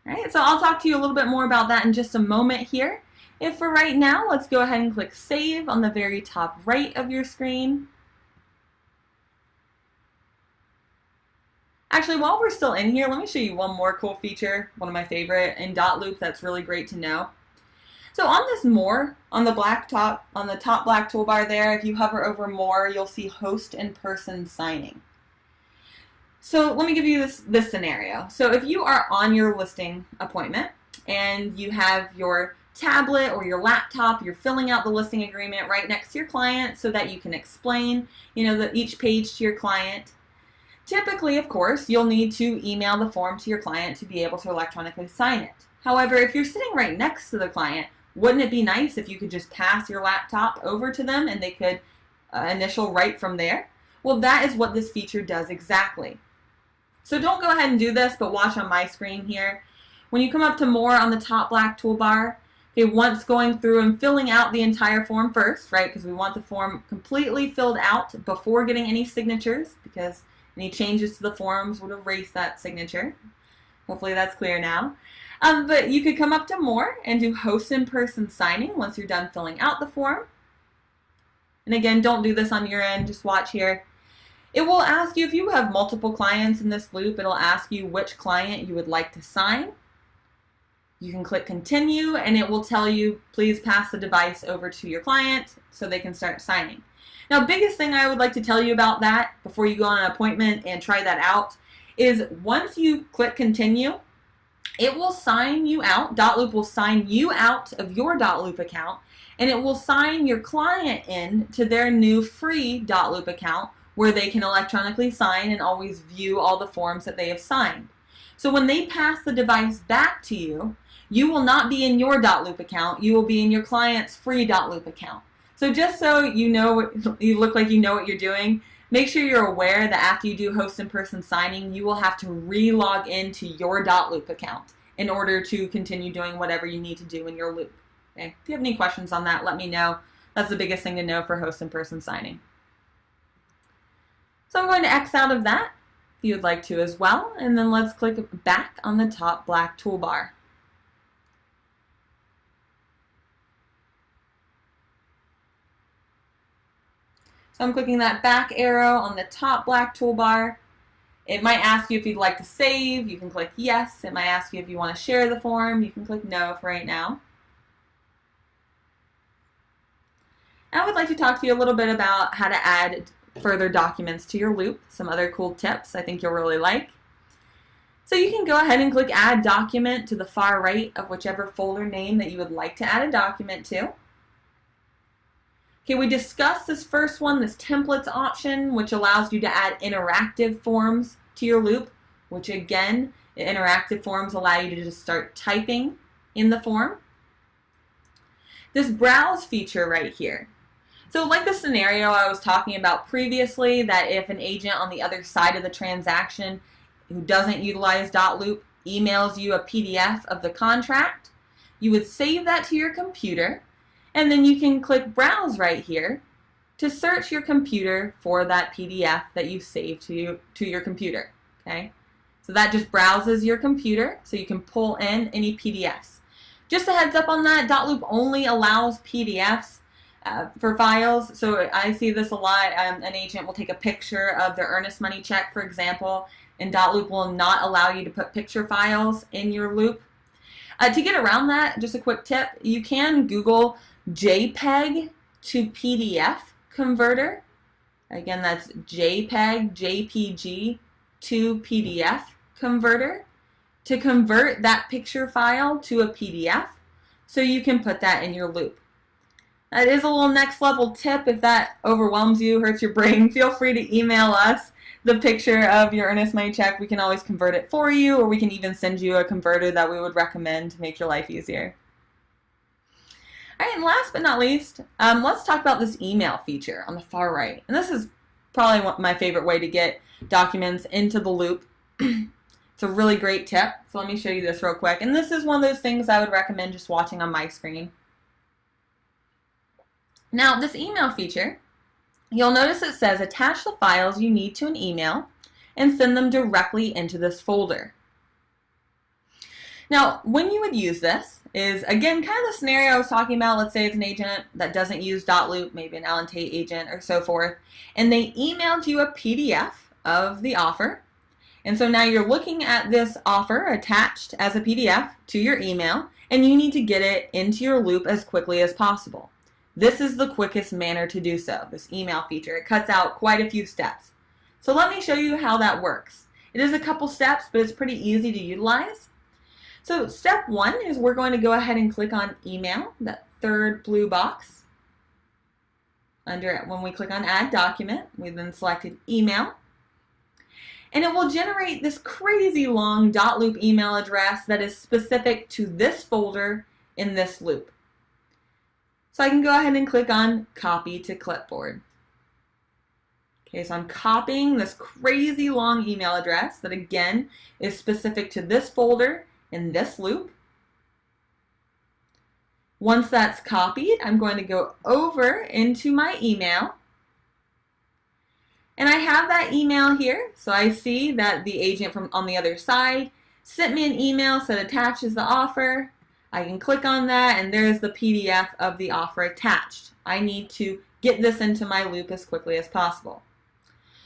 All right, so I'll talk to you a little bit more about that in just a moment here. If for right now, let's go ahead and click Save on the very top right of your screen. Actually, while we're still in here, let me show you one more cool feature, one of my favorite in Dotloop that's really great to know. So on this More, on the top black toolbar there, if you hover over More, you'll see Host in Person Signing. So let me give you this scenario. So if you are on your listing appointment and you have your tablet or your laptop, you're filling out the listing agreement right next to your client so that you can explain, each page to your client. Typically, of course, you'll need to email the form to your client to be able to electronically sign it. However, if you're sitting right next to the client, wouldn't it be nice if you could just pass your laptop over to them and they could initial right from there? Well, that is what this feature does exactly. So don't go ahead and do this, but watch on my screen here. When you come up to More on the top black toolbar, okay, once going through and filling out the entire form first, right, because we want the form completely filled out before getting any signatures, because any changes to the forms would erase that signature. Hopefully that's clear now. But you could come up to More and do Host in Person Signing once you're done filling out the form. And again, don't do this on your end, just watch here. It will ask you, if you have multiple clients in this loop, it'll ask you which client you would like to sign. You can click continue and it will tell you, please pass the device over to your client so they can start signing. Now, biggest thing I would like to tell you about that before you go on an appointment and try that out is once you click continue, it will sign you out. Dotloop will sign you out of your Dotloop account, and it will sign your client in to their new free Dotloop account where they can electronically sign and always view all the forms that they have signed. So when they pass the device back to you, you will not be in your Dotloop account. You will be in your client's free Dotloop account. So just so you know, you look like you know what you're doing, make sure you're aware that after you do host in-person signing, you will have to re-log into your Dotloop account in order to continue doing whatever you need to do in your loop. Okay? If you have any questions on that, let me know. That's the biggest thing to know for host in-person signing. So I'm going to X out of that if you would like to as well, and then let's click back on the top black toolbar. So I'm clicking that back arrow on the top black toolbar. It might ask you if you'd like to save. You can click yes. It might ask you if you want to share the form. You can click no for right now. I would like to talk to you a little bit about how to add further documents to your loop. Some other cool tips I think you'll really like. So you can go ahead and click add document to the far right of whichever folder name that you would like to add a document to. Okay, we discussed this first one, this templates option, which allows you to add interactive forms to your loop, which again, the interactive forms allow you to just start typing in the form. This browse feature right here. So like the scenario I was talking about previously, that if an agent on the other side of the transaction who doesn't utilize Dotloop emails you a PDF of the contract, you would save that to your computer. And then you can click Browse right here to search your computer for that PDF that you've saved to your computer. Okay, so that just browses your computer so you can pull in any PDFs. Just a heads up on that, Dotloop only allows PDFs for files. So I see this a lot. An agent will take a picture of their earnest money check, for example, and Dotloop will not allow you to put picture files in your loop. To get around that, just a quick tip, you can Google JPEG to PDF converter. Again, that's JPEG to PDF converter to convert that picture file to a PDF so you can put that in your loop. That is a little next level tip. If that overwhelms you, hurts your brain, feel free to email us the picture of your earnest money check. We can always convert it for you, or we can even send you a converter that we would recommend to make your life easier. All right, and last but not least, let's talk about this email feature on the far right. And this is probably my favorite way to get documents into the loop. It's a really great tip. So let me show you this real quick. And this is one of those things I would recommend just watching on my screen. Now, this email feature, you'll notice it says attach the files you need to an email and send them directly into this folder. Now, when you would use this is, again, kind of the scenario I was talking about. Let's say it's an agent that doesn't use Dotloop, maybe an Allen Tate agent or so forth, and they emailed you a PDF of the offer. And so now you're looking at this offer attached as a PDF to your email, and you need to get it into your loop as quickly as possible. This is the quickest manner to do so, this email feature. It cuts out quite a few steps. So let me show you how that works. It is a couple steps, but it's pretty easy to utilize. So step one is we're going to go ahead and click on email, that third blue box. When we click on add document, we then selected email. And it will generate this crazy long Dotloop email address that is specific to this folder in this loop. So I can go ahead and click on copy to clipboard. Okay, so I'm copying this crazy long email address that again is specific to this folder in this loop. Once that's copied, I'm going to go over into my email. And I have that email here, so I see that the agent from on the other side sent me an email that attaches the offer. I can click on that, and there's the PDF of the offer attached. I need to get this into my loop as quickly as possible.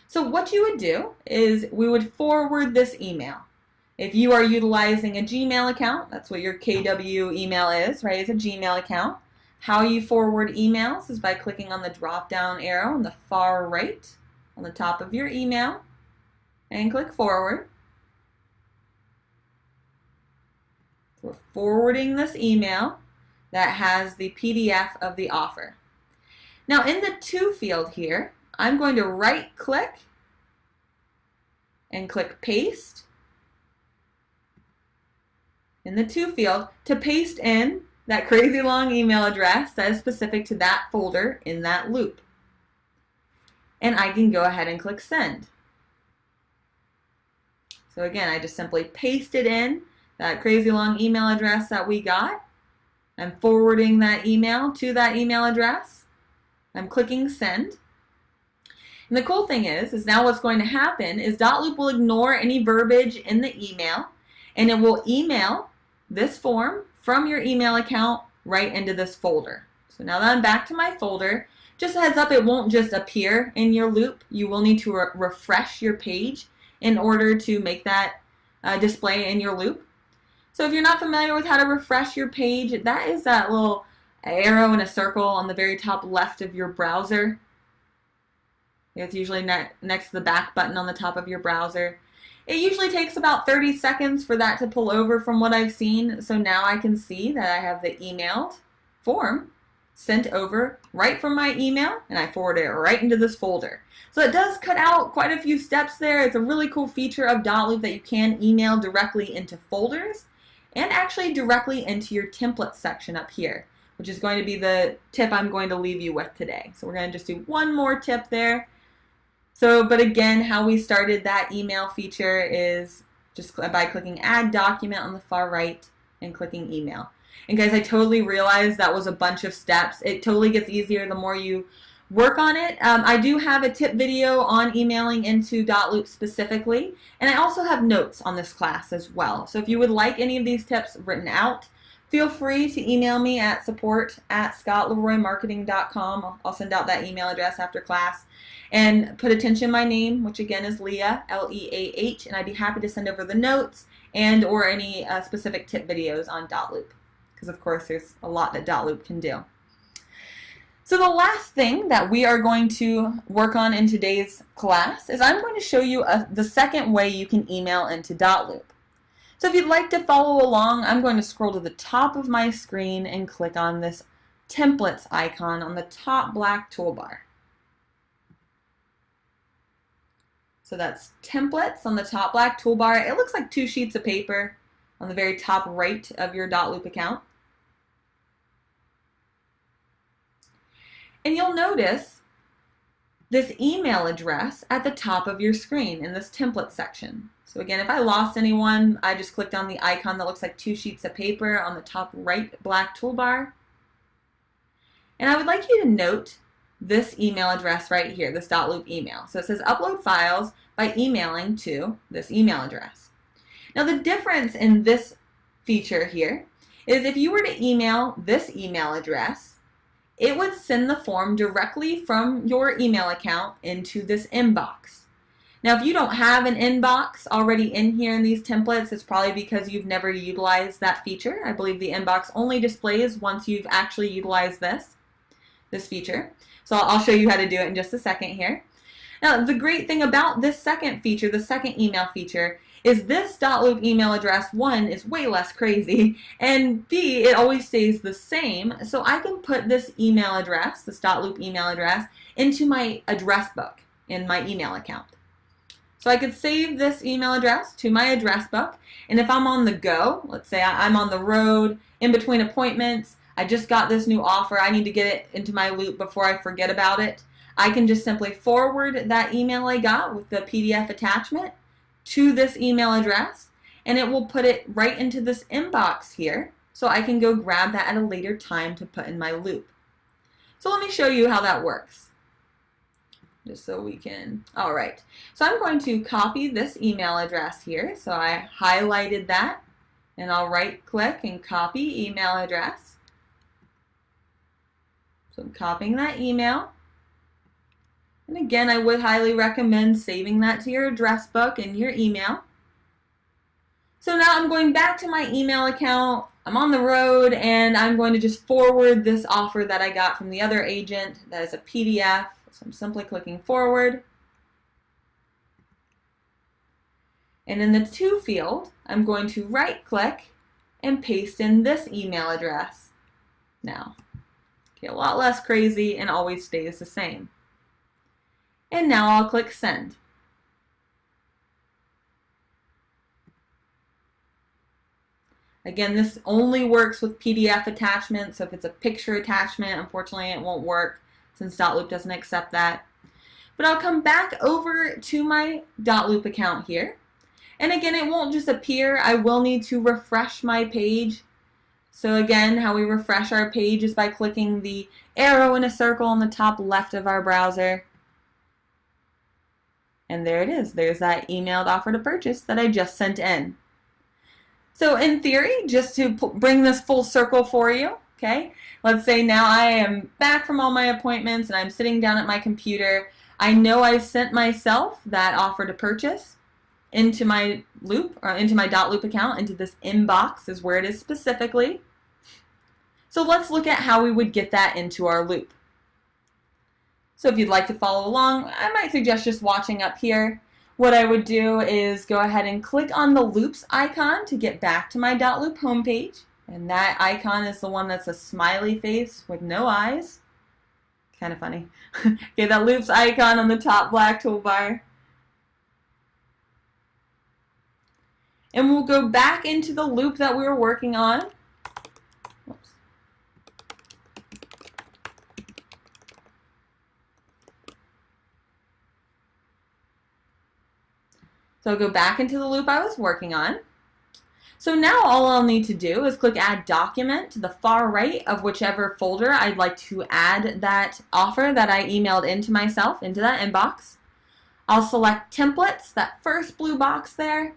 So what you would do is we would forward this email. If you are utilizing a Gmail account, that's what your KW email is, right? It's a Gmail account. How you forward emails is by clicking on the drop-down arrow on the far right on the top of your email and click forward. So we're forwarding this email that has the PDF of the offer. Now in the to field here, I'm going to right click and click paste in the to field to paste in that crazy long email address that is specific to that folder in that loop. And I can go ahead and click send. So again, I just simply pasted in that crazy long email address that we got. I'm forwarding that email to that email address. I'm clicking send. And the cool thing is now what's going to happen is Dotloop will ignore any verbiage in the email, and it will email this form from your email account right into this folder. So now that I'm back to my folder, just a heads up, it won't just appear in your loop. You will need to refresh your page in order to make that display in your loop. So if you're not familiar with how to refresh your page, that is that little arrow in a circle on the very top left of your browser. It's usually next to the back button on the top of your browser. It usually takes about 30 seconds for that to pull over from what I've seen. So now I can see that I have the emailed form sent over right from my email, and I forward it right into this folder. So it does cut out quite a few steps there. It's a really cool feature of Dotloop that you can email directly into folders and actually directly into your template section up here, which is going to be the tip I'm going to leave you with today. So we're going to just do one more tip there. So, but again, how we started that email feature is just by clicking Add Document on the far right and clicking Email. And guys, I totally realized that was a bunch of steps. It totally gets easier the more you work on it. I do have a tip video on emailing into Dotloop specifically, and I also have notes on this class as well. So if you would like any of these tips written out, feel free to email me at support@scottleroymarketing.com. I'll send out that email address after class. And put attention my name, which again is Leah, L-E-A-H, and I'd be happy to send over the notes and or any specific tip videos on Dotloop, because of course there's a lot that Dotloop can do. So the last thing that we are going to work on in today's class is I'm going to show you the second way you can email into Dotloop. So if you'd like to follow along, I'm going to scroll to the top of my screen and click on this templates icon on the top black toolbar. So that's templates on the top black toolbar. It looks like two sheets of paper on the very top right of your Dotloop account. And you'll notice this email address at the top of your screen in this template section. So again, if I lost anyone, I just clicked on the icon that looks like two sheets of paper on the top right black toolbar. And I would like you to note this email address right here, this Dotloop email. So it says upload files by emailing to this email address. Now the difference in this feature here is if you were to email this email address, it would send the form directly from your email account into this inbox. Now if you don't have an inbox already in here in these templates, it's probably because you've never utilized that feature. I believe the inbox only displays once you've actually utilized this feature. So I'll show you how to do it in just a second here. Now, the great thing about this second feature, the second email feature, is this Dotloop email address, one, is way less crazy, and B, it always stays the same. So I can put this email address, this Dotloop email address, into my address book in my email account. So I could save this email address to my address book, and if I'm on the go, let's say I'm on the road, in between appointments, I just got this new offer, I need to get it into my loop before I forget about it, I can just simply forward that email I got with the PDF attachment to this email address, and it will put it right into this inbox here, so I can go grab that at a later time to put in my loop. So let me show you how that works, just so we can, all right. So I'm going to copy this email address here, so I highlighted that, and I'll right click and copy email address. So I'm copying that email, And again, I would highly recommend saving that to your address book and your email. So now I'm going back to my email account. I'm on the road and I'm going to just forward this offer that I got from the other agent. That is a PDF. So I'm simply clicking forward. And in the to field, I'm going to right click and paste in this email address. Now, okay, a lot less crazy and always stays the same. And now I'll click send. Again, this only works with PDF attachments, so if it's a picture attachment, unfortunately it won't work since Dotloop doesn't accept that. But I'll come back over to my Dotloop account here. And again, it won't just appear. I will need to refresh my page. So again, how we refresh our page is by clicking the arrow in a circle on the top left of our browser. And there it is. There's that emailed offer to purchase that I just sent in. So in theory, just to bring this full circle for you, okay, let's say now I am back from all my appointments and I'm sitting down at my computer. I know I sent myself that offer to purchase into my loop, or into my Dotloop account, into this inbox is where it is specifically. So let's look at how we would get that into our loop. So if you'd like to follow along, I might suggest just watching up here. What I would do is go ahead and click on the loops icon to get back to my Dotloop homepage. And that icon is the one that's a smiley face with no eyes. Kind of funny. Okay, that loops icon on the top black toolbar. And we'll go back into the loop that we were working on. Whoops. So I'll go back into the loop I was working on. So now all I'll need to do is click Add Document to the far right of whichever folder I'd like to add that offer that I emailed into myself, into that inbox. I'll select Templates, that first blue box there.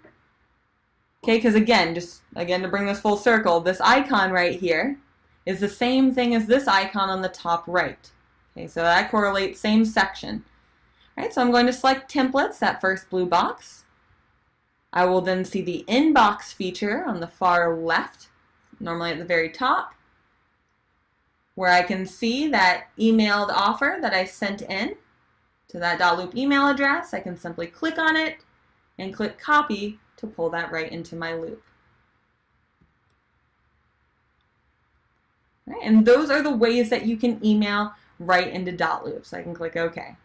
Okay, because again, to bring this full circle, this icon right here is the same thing as this icon on the top right. Okay, so that correlates, same section. All right, so I'm going to select Templates, that first blue box. I will then see the inbox feature on the far left, normally at the very top, where I can see that emailed offer that I sent in to that Dotloop email address. I can simply click on it and click Copy to pull that right into my loop. Right, and those are the ways that you can email right into Dotloop. So I can click OK.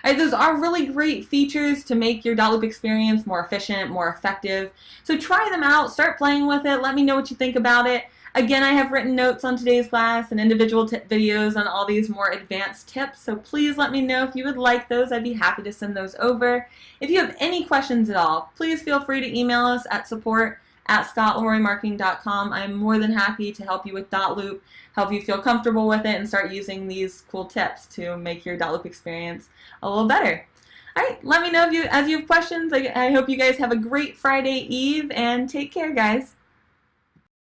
All right, those are really great features to make your Dotloop experience more efficient, more effective. So try them out, start playing with it, let me know what you think about it. Again, I have written notes on today's class and individual videos on all these more advanced tips, so please let me know if you would like those. I'd be happy to send those over. If you have any questions at all, please feel free to email us at support@scottleroymarketing.com. I'm more than happy to help you with Dotloop, help you feel comfortable with it, and start using these cool tips to make your Dotloop experience a little better. All right, let me know if you have questions. I hope you guys have a great Friday Eve, and take care, guys.